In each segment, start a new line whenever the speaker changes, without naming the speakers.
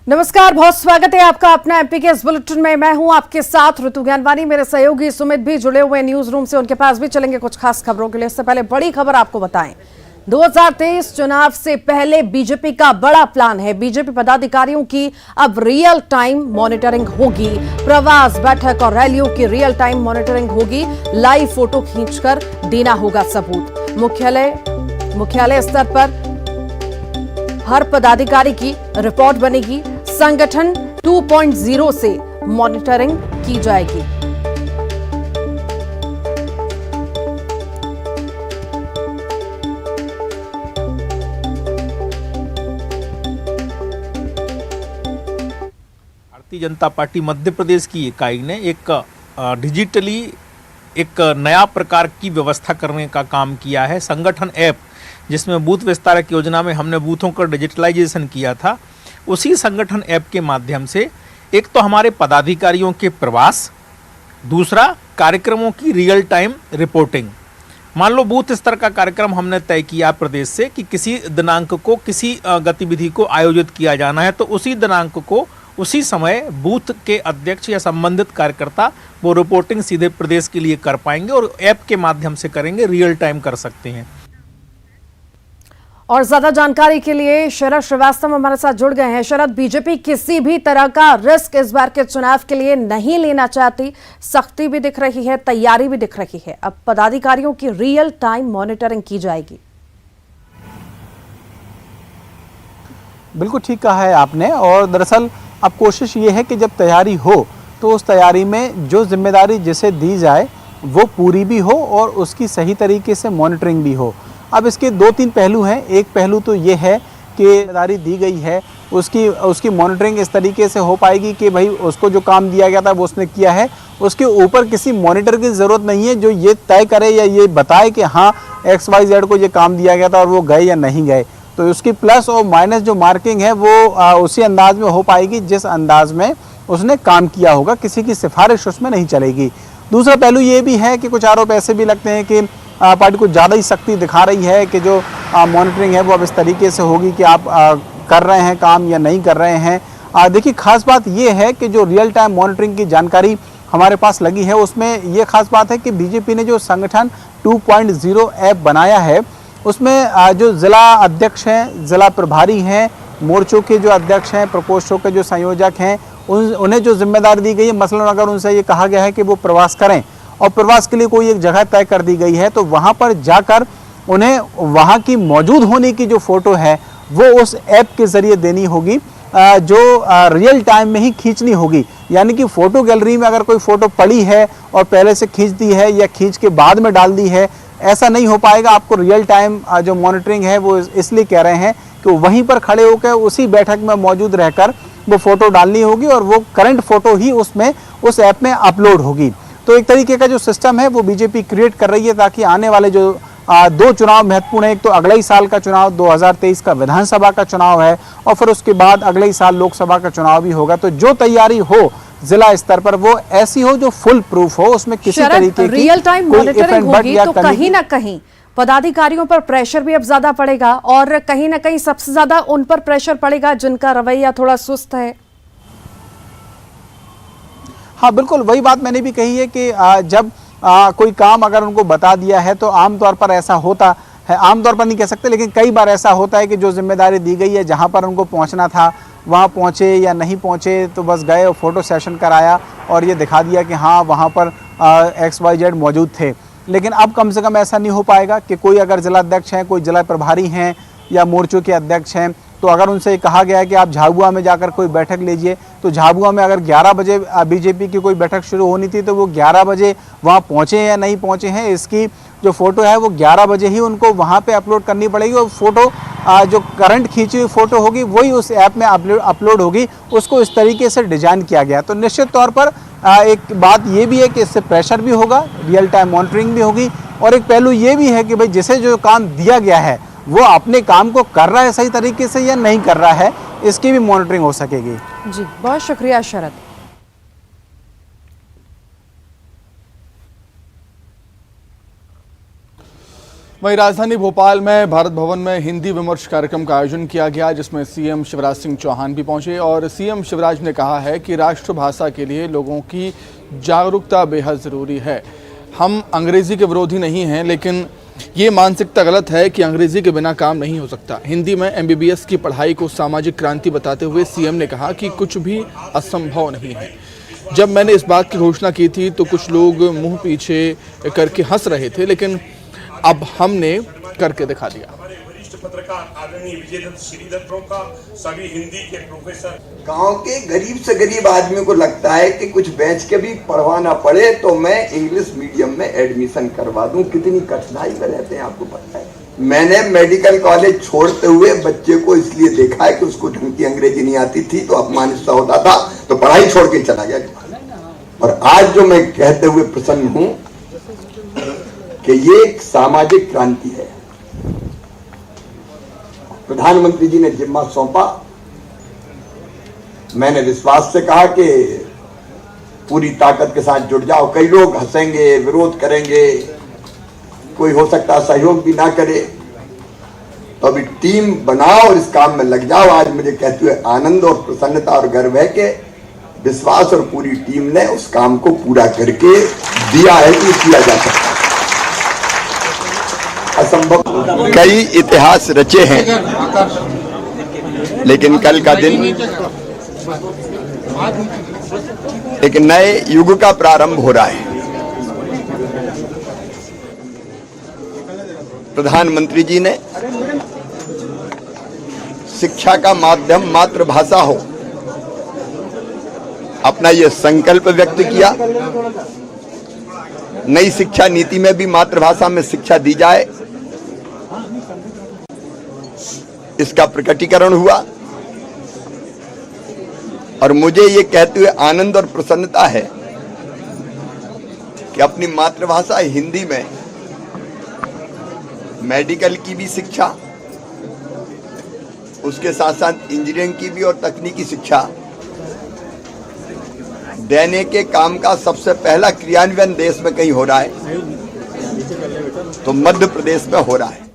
नमस्कार, बहुत स्वागत है आपका अपना एमपी के इस बुलेटिन में। मैं हूं आपके साथ ऋतु ज्ञानवानी। मेरे सहयोगी सुमित भी जुड़े हुए न्यूज रूम से, उनके पास भी चलेंगे कुछ खास खबरों के लिए। इससे पहले बड़ी खबर आपको बताएं, 2023 चुनाव से पहले बीजेपी का बड़ा प्लान है। बीजेपी पदाधिकारियों की अब रियल टाइम मॉनिटरिंग होगी। प्रवास, बैठक और रैलियों की रियल टाइम मॉनिटरिंग होगी। लाइव फोटो खींचकर देना होगा सबूत। मुख्यालय स्तर पर हर पदाधिकारी की रिपोर्ट बनेगी। संगठन 2.0 से मॉनिटरिंग की जाएगी।
भारतीय जनता पार्टी मध्य प्रदेश की इकाई ने एक डिजिटली एक नया प्रकार की व्यवस्था करने का काम किया है। संगठन ऐप, जिसमें बूथ विस्तारक योजना में हमने बूथों का डिजिटलाइजेशन किया था, उसी संगठन ऐप के माध्यम से एक तो हमारे पदाधिकारियों के प्रवास, दूसरा कार्यक्रमों की रियल टाइम रिपोर्टिंग। मान लो बूथ स्तर का कार्यक्रम हमने तय किया प्रदेश से कि किसी दिनांक को किसी गतिविधि को आयोजित किया जाना है, तो उसी दिनांक को उसी समय बूथ के अध्यक्ष या संबंधित कार्यकर्ता वो रिपोर्टिंग सीधे प्रदेश के लिए कर पाएंगे और ऐप के माध्यम से करेंगे, रियल टाइम कर सकते हैं।
और ज्यादा जानकारी के लिए शरद श्रीवास्तव हमारे साथ जुड़ गए हैं। शरद, बीजेपी किसी भी तरह का रिस्क इस बार के चुनाव के लिए नहीं लेना चाहती। सख्ती भी दिख रही है, तैयारी भी दिख रही है। अब पदाधिकारियों की रियल टाइम मॉनिटरिंग की जाएगी।
बिल्कुल ठीक कहा है आपने। और दरअसल अब कोशिश ये है कि जब तैयारी हो तो उस तैयारी में जो जिम्मेदारी जिसे दी जाए वो पूरी भी हो और उसकी सही तरीके से मॉनिटरिंग भी हो। अब इसके दो तीन पहलू हैं। एक पहलू तो ये है कि जिम्मेदारी दी गई है उसकी मॉनिटरिंग इस तरीके से हो पाएगी कि भाई उसको जो काम दिया गया था वो उसने किया है। उसके ऊपर किसी मॉनिटर की ज़रूरत नहीं है जो ये तय करे या ये बताए कि हाँ XYZ को ये काम दिया गया था और वो गए या नहीं गए। तो उसकी प्लस और माइनस जो मार्किंग है वो उसी अंदाज में हो पाएगी जिस अंदाज में उसने काम किया होगा। किसी की सिफारिश उसमें नहीं चलेगी। दूसरा पहलू ये भी है कि कुछ आरोप ऐसे भी लगते हैं कि पार्टी कुछ ज़्यादा ही सख्ती दिखा रही है कि जो मॉनिटरिंग है वो अब इस तरीके से होगी कि आप कर रहे हैं काम या नहीं कर रहे हैं। देखिए, खास बात ये है कि जो रियल टाइम मॉनिटरिंग की जानकारी हमारे पास लगी है उसमें ये खास बात है कि बीजेपी ने जो संगठन 2.0 ऐप बनाया है उसमें जो ज़िला अध्यक्ष हैं, ज़िला प्रभारी हैं, मोर्चों के जो अध्यक्ष हैं, प्रकोष्ठों के जो संयोजक हैं, उन्हें जो जिम्मेदारी दी गई है, मसलन अगर उनसे ये कहा गया है कि वो प्रवास करें और प्रवास के लिए कोई एक जगह तय कर दी गई है तो वहाँ पर जाकर उन्हें वहाँ की मौजूद होने की जो फ़ोटो है वो उस ऐप के ज़रिए देनी होगी, जो रियल टाइम में ही खींचनी होगी। यानी कि फ़ोटो गैलरी में अगर कोई फ़ोटो पड़ी है और पहले से खींच दी है या खींच के बाद में डाल दी है, ऐसा नहीं हो पाएगा। आपको रियल टाइम जो मॉनिटरिंग है वो इसलिए कह रहे हैं कि वहीं पर खड़े होकर उसी बैठक में मौजूद रहकर वो फ़ोटो डालनी होगी और वो करंट फ़ोटो ही उसमें उस ऐप में अपलोड होगी। तो एक तरीके का जो सिस्टम है वो बीजेपी क्रिएट कर रही है ताकि आने वाले जो दो चुनाव महत्वपूर्ण है, एक तो अगले ही साल का चुनाव 2023 का विधानसभा का चुनाव है और फिर उसके बाद अगले ही साल लोकसभा का चुनाव भी होगा। तो जो तैयारी हो जिला स्तर पर वो ऐसी हो जो फुल प्रूफ हो, उसमें किसी तरीके की
रियल टाइम मॉनिटरिंग होगी तो कहीं ना कहीं पदाधिकारियों पर प्रेशर भी अब ज्यादा पड़ेगा और कहीं ना कहीं सबसे ज्यादा उन पर प्रेशर पड़ेगा जिनका रवैया थोड़ा सुस्त है।
हाँ बिल्कुल, वही बात मैंने भी कही है कि जब कोई काम अगर उनको बता दिया है तो आमतौर पर ऐसा होता है, आमतौर पर नहीं कह सकते लेकिन कई बार ऐसा होता है कि जो जिम्मेदारी दी गई है जहाँ पर उनको पहुँचना था वहाँ पहुँचे या नहीं पहुँचे, तो बस गए और फोटो सेशन कराया और ये दिखा दिया कि हाँ वहाँ पर XYZ मौजूद थे। लेकिन अब कम से कम ऐसा नहीं हो पाएगा कि कोई अगर जिला अध्यक्ष हैं, कोई जिला प्रभारी हैं या मोर्चों के अध्यक्ष हैं, तो अगर उनसे कहा गया है कि आप झाबुआ में जाकर कोई बैठक लीजिए, तो झाबुआ में अगर 11 बजे बीजेपी की कोई बैठक शुरू होनी थी तो वो 11 बजे वहाँ पहुँचे या नहीं पहुँचे हैं, इसकी जो फ़ोटो है वो 11 बजे ही उनको वहाँ पे अपलोड करनी पड़ेगी और फ़ोटो जो करंट खींची हुई फ़ोटो होगी वही उस ऐप में अपलोड होगी। उसको इस तरीके से डिज़ाइन किया गया। तो निश्चित तौर पर एक बात ये भी है कि इससे प्रेशर भी होगा, रियल टाइम मॉनिटरिंग भी होगी और एक पहलू ये भी है कि भाई जिसे जो काम दिया गया है वो अपने काम को कर रहा है सही तरीके से या नहीं कर रहा है, इसकी भी मॉनिटरिंग हो सकेगी।
जी, बहुत शुक्रिया शरद।
वहीं राजधानी भोपाल में भारत भवन में हिंदी विमर्श कार्यक्रम का आयोजन किया गया, जिसमें सीएम शिवराज सिंह चौहान भी पहुंचे और सीएम शिवराज ने कहा है कि राष्ट्रभाषा के लिए लोगों की जागरूकता बेहद ज़रूरी है। हम अंग्रेजी के विरोधी नहीं हैं, लेकिन ये मानसिकता गलत है कि अंग्रेजी के बिना काम नहीं हो सकता। हिंदी में MBBS की पढ़ाई को सामाजिक क्रांति बताते हुए सीएम ने कहा कि कुछ भी असंभव नहीं है। जब मैंने इस बात की घोषणा की थी तो कुछ लोग मुंह पीछे करके हंस रहे थे, लेकिन अब हमने करके दिखा दिया।
वरिष्ठ पत्रकार आदरणीय विजयदत्त श्रीदत्त का सभी हिंदी के प्रोफेसर।
गांव के गरीब से गरीब आदमी को लगता है कि कुछ बेच के भी पढ़वाना पड़े तो मैं इंग्लिश मीडियम में एडमिशन करवा दूं। कितनी कठिनाई में रहते हैं आपको पता है। मैंने मेडिकल कॉलेज छोड़ते हुए बच्चे को इसलिए देखा है कि उसको ढंग की अंग्रेजी नहीं आती थी तो अपमानित सा होता था, तो पढ़ाई छोड़ के चला गया। और आज जो मैं कहते हुए प्रसन्न हूं कि ये एक सामाजिक क्रांति है। प्रधानमंत्री जी ने जिम्मा सौंपा, मैंने विश्वास से कहा कि पूरी ताकत के साथ जुट जाओ। कई लोग हंसेंगे, विरोध करेंगे, कोई हो सकता है सहयोग भी ना करे, तो अभी टीम बनाओ और इस काम में लग जाओ। आज मुझे कहते हुए आनंद और प्रसन्नता और गर्व है कि विश्वास और पूरी टीम ने उस काम को पूरा करके दिया है कि किया जा सकता है। असंभव कई इतिहास रचे हैं, लेकिन कल का दिन एक नए युग का प्रारंभ हो रहा है। प्रधानमंत्री जी ने शिक्षा का माध्यम मातृभाषा हो, अपना यह संकल्प व्यक्त किया। नई शिक्षा नीति में भी मातृभाषा में शिक्षा दी जाए, इसका प्रकटीकरण हुआ। और मुझे ये कहते हुए आनंद और प्रसन्नता है कि अपनी मातृभाषा हिंदी में मेडिकल की भी शिक्षा, उसके साथ साथ इंजीनियरिंग की भी और तकनीकी शिक्षा देने के काम का सबसे पहला क्रियान्वयन देश में कहीं हो रहा है तो मध्य प्रदेश में हो रहा है।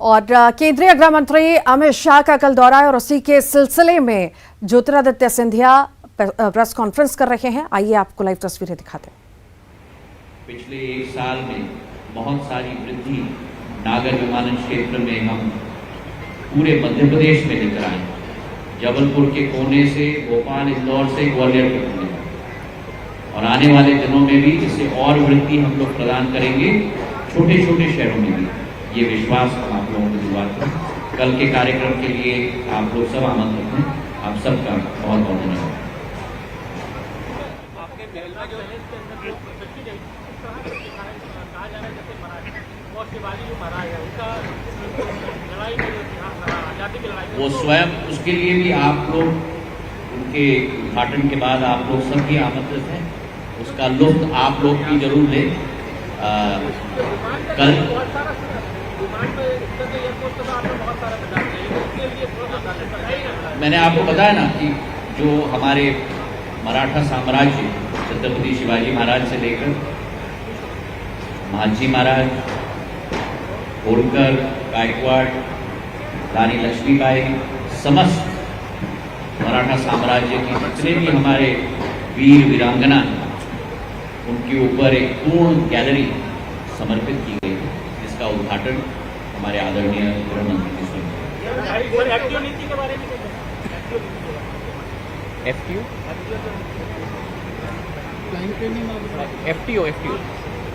और केंद्रीय गृह मंत्री अमित शाह का कल दौरा है और उसी के सिलसिले में ज्योतिरादित्य सिंधिया प्रेस कॉन्फ्रेंस कर रहे हैं। आइए आपको लाइव तस्वीरें दिखाते हैं।
पिछले एक साल में बहुत सारी वृद्धि नागर विमानन क्षेत्र में हम पूरे मध्य प्रदेश में लेकर आए। जबलपुर के कोने से, भोपाल, इंदौर से ग्वालियर के कोने, और आने वाले दिनों में भी इससे और वृद्धि हम लोग प्रदान करेंगे छोटे छोटे शहरों में भी। ये विश्वास हम आप लोगों को दिलवाते हैं। कल के कार्यक्रम के लिए आप लोग सब आमंत्रित हैं। आप सबका बहुत बहुत धन्यवाद। वो स्वयं, उसके लिए भी आप लोग उनके उद्घाटन के बाद आप लोग सब भी आमंत्रित हैं। उसका लुत्फ आप लोग भी जरूर लें। कल मैंने आपको बताया ना कि जो हमारे मराठा साम्राज्य छत्रपति शिवाजी महाराज से लेकर महाजी महाराज, होलकर, गायकवाड़, रानी लक्ष्मीबाई, समस्त मराठा साम्राज्य की जितने भी हमारे वीर वीरांगना हैं, उनके ऊपर एक पूर्ण गैलरी समर्पित की गई है, जिसका उद्घाटन हमारे आदरणीय गृह मंत्री जी से।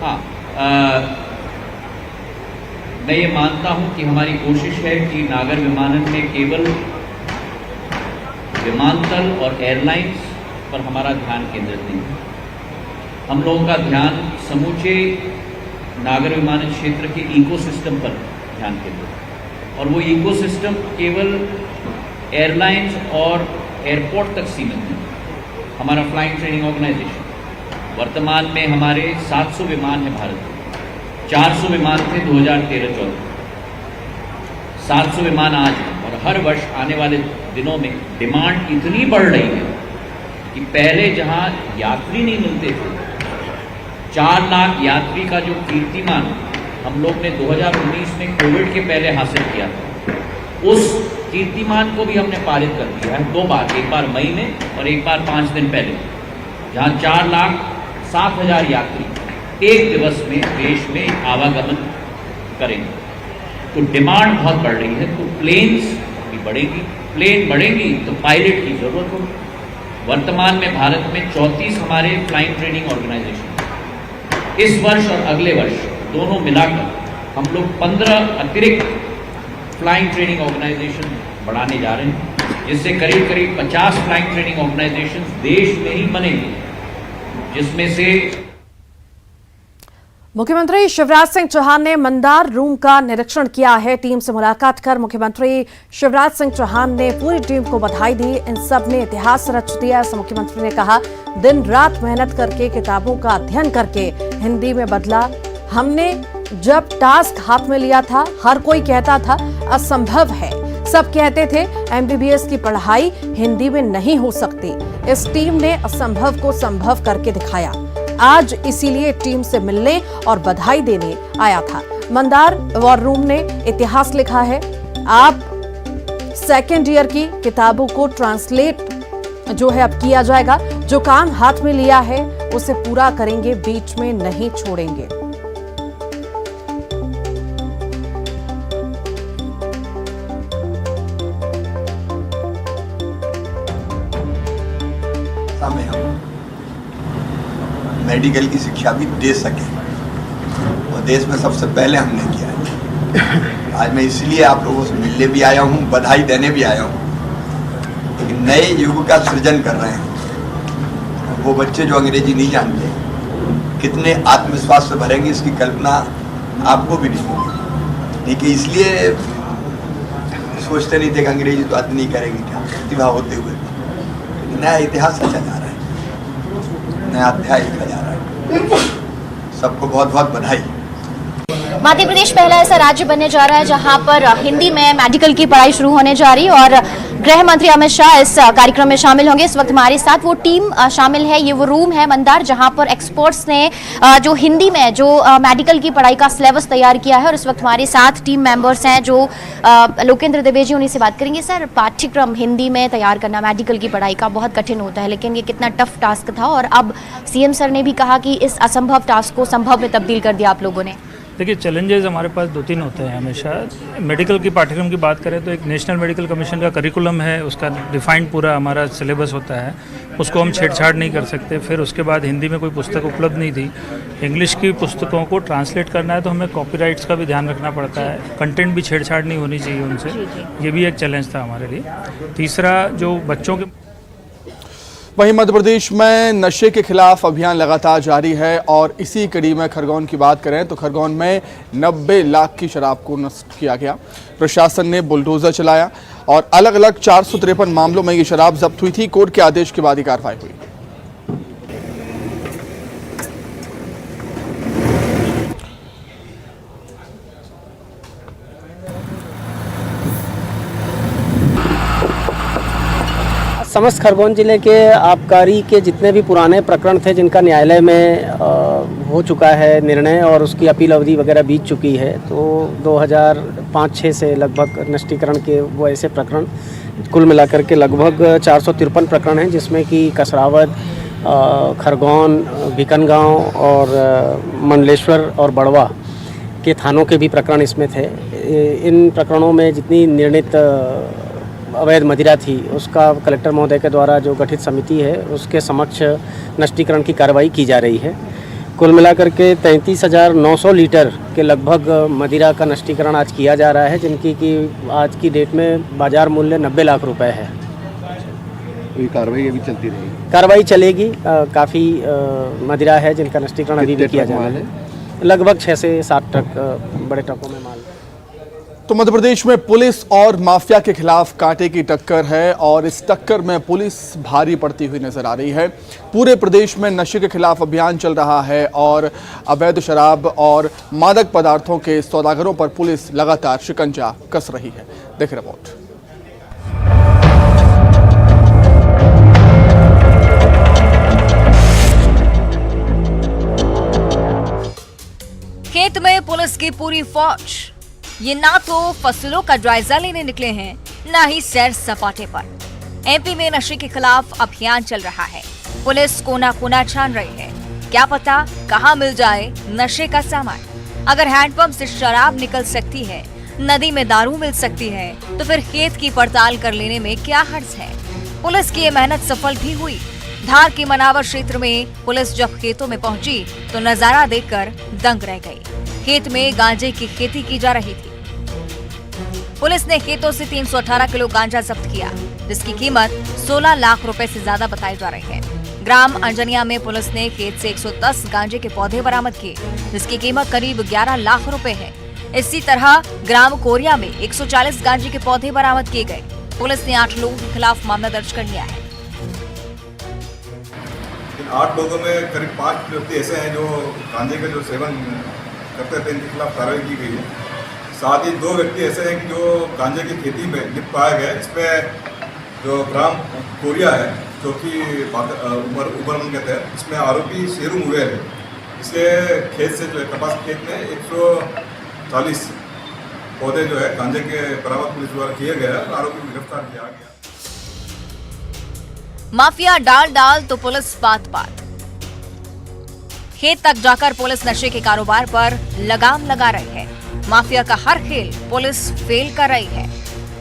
हाँ, मैं ये मानता हूं कि हमारी कोशिश है कि नागर विमानन में केवल विमानतल और एयरलाइंस पर हमारा ध्यान केंद्रित नहीं है। हम लोगों का ध्यान समूचे नागर विमानन क्षेत्र के इकोसिस्टम पर ध्यान केंद्रित है, और वो इकोसिस्टम केवल एयरलाइंस और एयरपोर्ट तक सीमित नहीं। हमारा फ्लाइंग ट्रेनिंग ऑर्गेनाइजेशन, वर्तमान में हमारे 700 विमान हैं भारत में। 400 विमान थे 2013-14, 700 विमान आज हैं। और हर वर्ष आने वाले दिनों में डिमांड इतनी बढ़ रही है कि पहले जहां यात्री नहीं मिलते थे, 4 लाख यात्री का जो कीर्तिमान हम लोग ने 2019 में कोविड के पहले हासिल किया था, उस कीर्तिमान को भी हमने पारित कर दिया है 2 बार, एक बार मई में और एक बार 5 दिन पहले, जहां 4,07,000 यात्री एक दिवस में देश में आवागमन करेंगे। तो डिमांड बहुत बढ़ रही है, तो प्लेन्स भी बढ़ेगी, प्लेन बढ़ेंगी तो पायलट की जरूरत होगी। वर्तमान में भारत में 34 हमारे फ्लाइंग ट्रेनिंग ऑर्गेनाइजेशन, इस वर्ष और अगले वर्ष दोनों मिलाकर हम लोग 15 अतिरिक्त फ्लाइंग ट्रेनिंग ऑर्गेनाइजेशन बढ़ाने जा रहे हैं, जिससे करीब करीब 50 फ्लाइंग ट्रेनिंग ऑर्गेनाइजेशन देश में ही बनेंगे, जिसमें से
मुख्यमंत्री शिवराज सिंह चौहान ने मंदार रूम का निरीक्षण किया है। टीम से मुलाकात कर मुख्यमंत्री शिवराज सिंह चौहान ने पूरी टीम को बधाई दी। इन सब ने इतिहास रच दिया, ऐसा मुख्यमंत्री ने कहा। दिन रात मेहनत करके, किताबों का अध्ययन करके हिंदी में बदला। हमने जब टास्क हाथ में लिया था, हर कोई कहता था असंभव है, सब कहते थे MBBS की पढ़ाई हिंदी में नहीं हो सकती। इस टीम ने असंभव को संभव करके दिखाया। आज इसीलिए टीम से मिलने और बधाई देने आया था। मंदार वॉर रूम ने इतिहास लिखा है। आप सेकेंड ईयर की किताबों को ट्रांसलेट जो है अब किया जाएगा। जो काम हाथ में लिया है उसे पूरा करेंगे, बीच में नहीं छोड़ेंगे।
में हम मेडिकल की शिक्षा भी दे सके, और देश में सबसे पहले हमने किया है। आज मैं इसलिए आप लोगों से मिलने भी आया हूँ, बधाई देने भी आया हूँ। एक नए युग का सृजन कर रहे हैं। वो बच्चे जो अंग्रेजी नहीं जानते कितने आत्मविश्वास से भरेंगे, इसकी कल्पना आपको भी नहीं होगी। ठीक है, इसलिए सोचते नहीं थे कि अंग्रेजी तो आदमी नहीं करेंगे, क्या प्रतिभा होते हुए नया इतिहास रचा जा रहा है, नया अध्याय लिखा जा रहा है। सबको बहुत बहुत बधाई।
मध्य प्रदेश पहला ऐसा राज्य बनने जा रहा है जहां पर हिंदी में मेडिकल की पढ़ाई शुरू होने जा रही है, और गृह मंत्री अमित शाह इस कार्यक्रम में शामिल होंगे। इस वक्त हमारे साथ वो टीम शामिल है। ये वो रूम है मंदार, जहां पर एक्सपर्ट्स ने जो हिंदी में जो मेडिकल की पढ़ाई का सिलेबस तैयार किया है, और इस वक्त हमारे साथ टीम मेंबर्स हैं जो लोकेंद्र द्विवेदी, उन्हीं से बात करेंगे। सर, पाठ्यक्रम हिंदी में तैयार करना मेडिकल की पढ़ाई का बहुत कठिन होता है, लेकिन ये कितना टफ टास्क था, और अब CM सर ने भी कहा कि इस असंभव टास्क को संभव में तब्दील कर दिया आप लोगों ने।
देखिए, चैलेंजेस हमारे पास 2-3 होते हैं हमेशा। मेडिकल की पाठ्यक्रम की बात करें तो एक नेशनल मेडिकल कमीशन का करिकुलम है, उसका डिफाइंड पूरा हमारा सिलेबस होता है, उसको हम छेड़छाड़ नहीं कर सकते। फिर उसके बाद हिंदी में कोई पुस्तक उपलब्ध नहीं थी। इंग्लिश की पुस्तकों को ट्रांसलेट करना है तो हमें कॉपीराइट्स का भी ध्यान रखना पड़ता है, कंटेंट भी छेड़छाड़ नहीं होनी चाहिए उनसे। ये भी एक चैलेंज था हमारे लिए। तीसरा, जो बच्चों के
वहीं मध्य प्रदेश में नशे के खिलाफ अभियान लगातार जारी है, और इसी कड़ी में खरगोन की बात करें तो खरगोन में 90 लाख की शराब को नष्ट किया गया। प्रशासन ने बुलडोजर चलाया और अलग अलग 453 मामलों में ये शराब जब्त हुई थी। कोर्ट के आदेश के बाद ही कार्रवाई हुई।
समस्त खरगोन जिले के आबकारी के जितने भी पुराने प्रकरण थे जिनका न्यायालय में हो चुका है निर्णय और उसकी अपील अवधि वगैरह बीत चुकी है, तो 2005-06 से लगभग नष्टीकरण के वो ऐसे प्रकरण कुल मिलाकर के लगभग 453 प्रकरण हैं, जिसमें कि कसरावद, खरगोन, भिकनगांव और मंडलेश्वर और बड़वा के थानों के भी प्रकरण इसमें थे। इन प्रकरणों में जितनी निर्णित अवैध मदिरा थी उसका कलेक्टर महोदय के द्वारा जो गठित समिति है उसके समक्ष नष्टीकरण की कार्रवाई की जा रही है। कुल मिलाकर के 33,900 लीटर के लगभग मदिरा का नष्टीकरण आज किया जा रहा है, जिनकी कि आज की डेट में बाजार मूल्य 90 लाख रुपए है।
ये कार्रवाई अभी चलती रहेगी?
कार्रवाई चलेगी। काफ़ी मदिरा है जिनका नष्टीकरण अभी भी किया जा रहा है। लगभग 6 से 7 ट्रक बड़े ट्रकों में माल।
तो मध्य प्रदेश में पुलिस और माफिया के खिलाफ कांटे की टक्कर है, और इस टक्कर में पुलिस भारी पड़ती हुई नजर आ रही है। पूरे प्रदेश में नशे के खिलाफ अभियान चल रहा है, और अवैध शराब और मादक पदार्थों के सौदागरों पर पुलिस लगातार शिकंजा कस रही है। देखिए रिपोर्ट।
खेत में पुलिस की पूरी फौज। ये ना तो फसलों का जायजा लेने निकले हैं, ना ही सैर सपाटे पर। एमपी में नशे के खिलाफ अभियान चल रहा है। पुलिस कोना कोना छान रही है, क्या पता कहां मिल जाए नशे का सामान। अगर हैंडपंप से शराब निकल सकती है, नदी में दारू मिल सकती है, तो फिर खेत की पड़ताल कर लेने में क्या हर्ज है। पुलिस की ये मेहनत सफल भी हुई। धार के मनावर क्षेत्र में पुलिस जब खेतों में पहुंची तो नजारा देखकर दंग रह गई। खेत में गांजे की खेती की जा रही थी। पुलिस ने खेतों से 318 किलो गांजा जब्त किया, जिसकी कीमत 16 लाख रुपए से ज्यादा बताई जा रही है। ग्राम अंजनिया में पुलिस ने खेत से 110 गांजे के पौधे बरामद किए, जिसकी कीमत करीब 11 लाख रुपए है। इसी तरह ग्राम कोरिया में 140 गांजे के पौधे बरामद किए गए। पुलिस ने 8 लोगों के खिलाफ मामला दर्ज कर लिया है।
इन 8 लोगों में करीब 5 व्यक्ति ऐसे हैं जो गांजे का जो सेवन करते थे, इनके खिलाफ कार्रवाई की गई है। साथ ही 2 व्यक्ति ऐसे हैं कि जो गांजे की खेती में लिप्त पाया गया। इसमें जो ग्राम कोरिया है, जो कि उबरमन कहते हैं, इसमें आरोपी शेरू मुगैर है। इसे खेत से जो है कपास खेत में 140 पौधे जो है गांजे के बरामद पुलिस द्वारा किए गए और आरोपी को गिरफ्तार किया गया।
माफिया डाल तो पुलिस बात। खेत तक जाकर पुलिस नशे के कारोबार पर लगाम लगा रही है। माफिया का हर खेल पुलिस फेल कर रही है।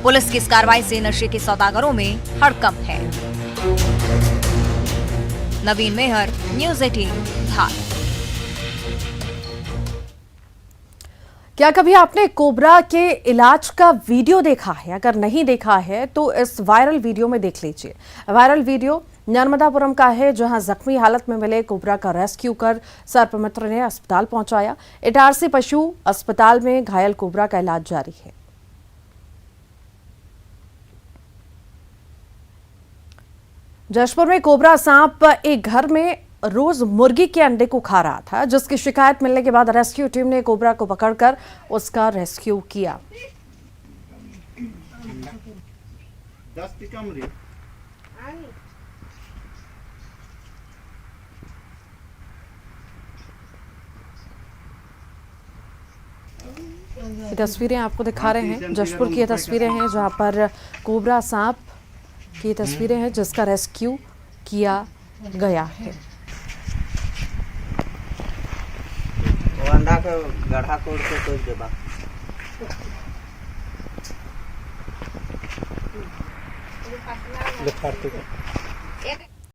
पुलिस की इस कार्रवाई से नशे के सौदागरों में हड़कंप है। नवीन मेहर, न्यूज़ 18 धार।
क्या कभी आपने कोबरा के इलाज का वीडियो देखा है? अगर नहीं देखा है तो इस वायरल वीडियो में देख लीजिए। वायरल वीडियो नर्मदापुरम का है, जहां जख्मी हालत में मिले कोबरा का रेस्क्यू कर सर्पमित्र ने अस्पताल पहुंचाया। इटारसी पशु अस्पताल में घायल कोबरा का इलाज जारी है। जशपुर में कोबरा सांप एक घर में रोज मुर्गी के अंडे को खा रहा था, जिसकी शिकायत मिलने के बाद रेस्क्यू टीम ने कोबरा को पकड़कर उसका रेस्क्यू किया। ये तस्वीरें आपको दिखा रहे हैं, जशपुर की ये तस्वीरें हैं जहां पर कोबरा सांप की तस्वीरें हैं जिसका रेस्क्यू किया गया है।
अंडा के गढ़ा कोड़ के तोड़ देबा।